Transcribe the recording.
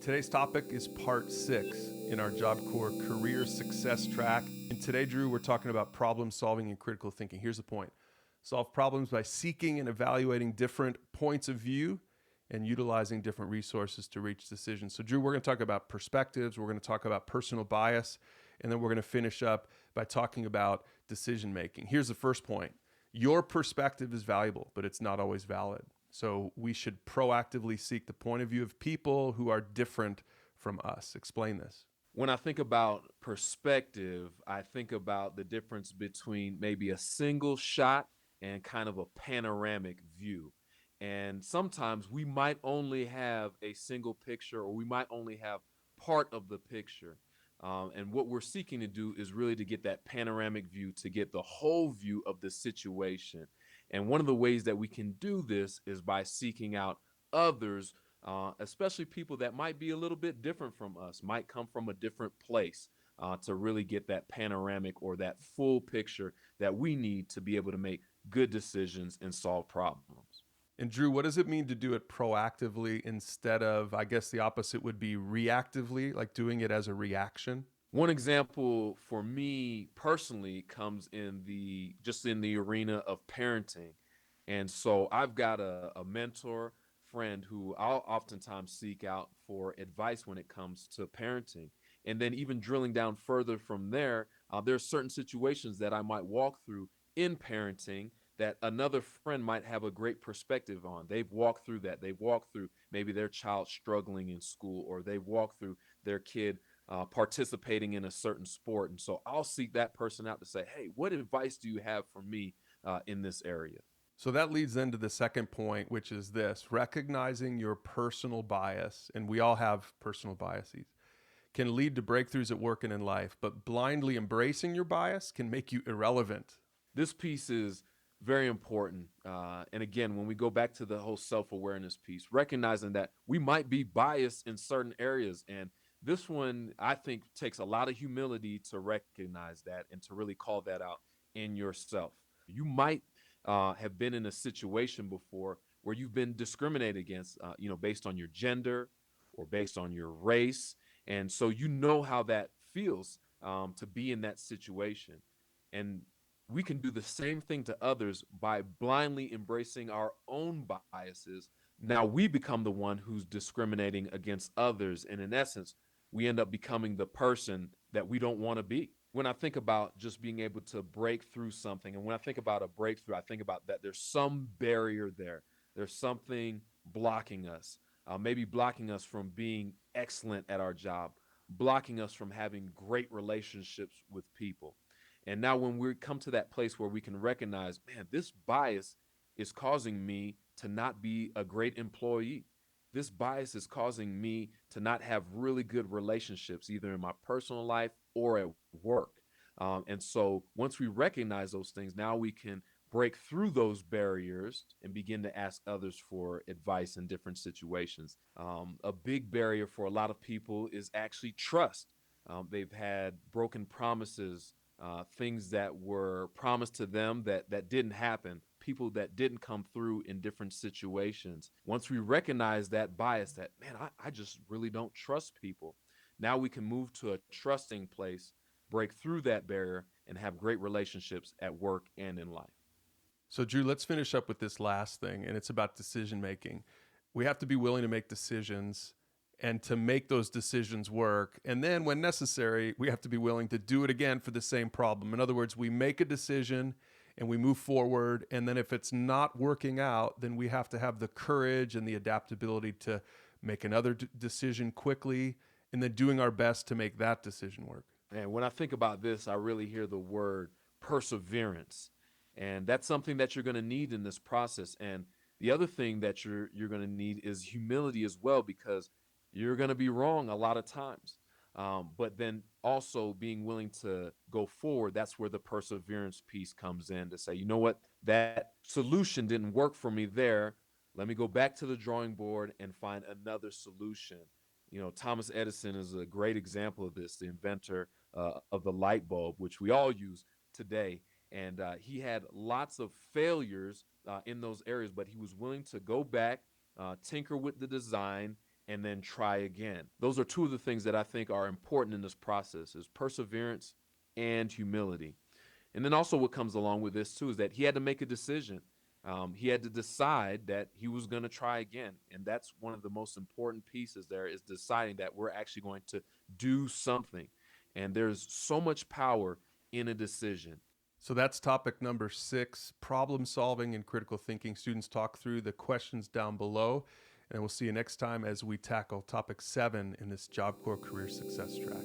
Today's topic is part 6 in our Job Corps career success track. And today, Drew, we're talking about problem solving and critical thinking. Here's the point. Solve problems by seeking and evaluating different points of view and utilizing different resources to reach decisions. So, Drew, we're going to talk about perspectives, we're going to talk about personal bias, and then we're going to finish up by talking about decision making. Here's the first point. Your perspective is valuable, but it's not always valid. So we should proactively seek the point of view of people who are different from us. Explain this. When I think about perspective, I think about the difference between maybe a single shot and kind of a panoramic view. And sometimes we might only have a single picture, or we might only have part of the picture. And what we're seeking to do is really to get that panoramic view, to get the whole view of the situation. And one of the ways that we can do this is by seeking out others, especially people that might be a little bit different from us, might come from a different place, to really get that panoramic or that full picture that we need to be able to make good decisions and solve problems. And Drew, what does it mean to do it proactively instead of, I guess the opposite would be reactively, like doing it as a reaction? One example for me personally comes in the arena of parenting. And so I've got a mentor friend who I'll oftentimes seek out for advice when it comes to parenting. And then even drilling down further from there, there are certain situations that I might walk through in parenting that another friend might have a great perspective on. They've walked through that. They've walked through maybe their child struggling in school, or they've walked through their kid participating in a certain sport. And so I'll seek that person out to say, hey, what advice do you have for me in this area? So that leads then to the second point, which is this: recognizing your personal bias, and we all have personal biases, can lead to breakthroughs at work and in life, but blindly embracing your bias can make you irrelevant. This piece is very important. And again, when we go back to the whole self-awareness piece, recognizing that we might be biased in certain areas. And this one, I think, takes a lot of humility to recognize that and to really call that out in yourself. You might have been in a situation before where you've been discriminated against, based on your gender or based on your race. And so you know how that feels, to be in that situation. And we can do the same thing to others by blindly embracing our own biases. Now we become the one who's discriminating against others. And in essence, we end up becoming the person that we don't want to be. When I think about just being able to break through something, and when I think about a breakthrough, I think about that there's some barrier there. There's something blocking us, maybe blocking us from being excellent at our job, blocking us from having great relationships with people. And now when we come to that place where we can recognize, man, this bias is causing me to not be a great employee. This bias is causing me to not have really good relationships, either in my personal life or at work. And so once we recognize those things, now we can break through those barriers and begin to ask others for advice in different situations. A big barrier for a lot of people is actually trust. They've had broken promises, things that were promised to them that didn't happen, people that didn't come through in different situations. Once we recognize that bias, that, man, I just really don't trust people, now we can move to a trusting place, break through that barrier, and have great relationships at work and in life. So, Drew, let's finish up with this last thing, and it's about decision making. We have to be willing to make decisions and to make those decisions work. And then, when necessary, we have to be willing to do it again for the same problem. In other words, we make a decision and we move forward. And then, if it's not working out, then we have to have the courage and the adaptability to make another decision quickly, and then doing our best to make that decision work. And when I think about this, I really hear the word perseverance. And that's something that you're going to need in this process. And the other thing that you're going to need is humility as well, because you're going to be wrong a lot of times. But then also being willing to go forward, that's where the perseverance piece comes in, to say, you know what, that solution didn't work for me there. Let me go back to the drawing board and find another solution. Thomas Edison is a great example of this, the inventor of the light bulb, which we all use today. And he had lots of failures in those areas, but he was willing to go back, tinker with the design, and then try again. Those are two of the things that I think are important in this process is perseverance and humility. And then also what comes along with this too is that he had to make a decision. He had to decide that he was going to try again. And that's one of the most important pieces there is deciding that we're actually going to do something. And there's so much power in a decision. So that's topic number 6, problem solving and critical thinking. Students, talk through the questions down below, and we'll see you next time as we tackle topic 7 in this Job Corps career success track.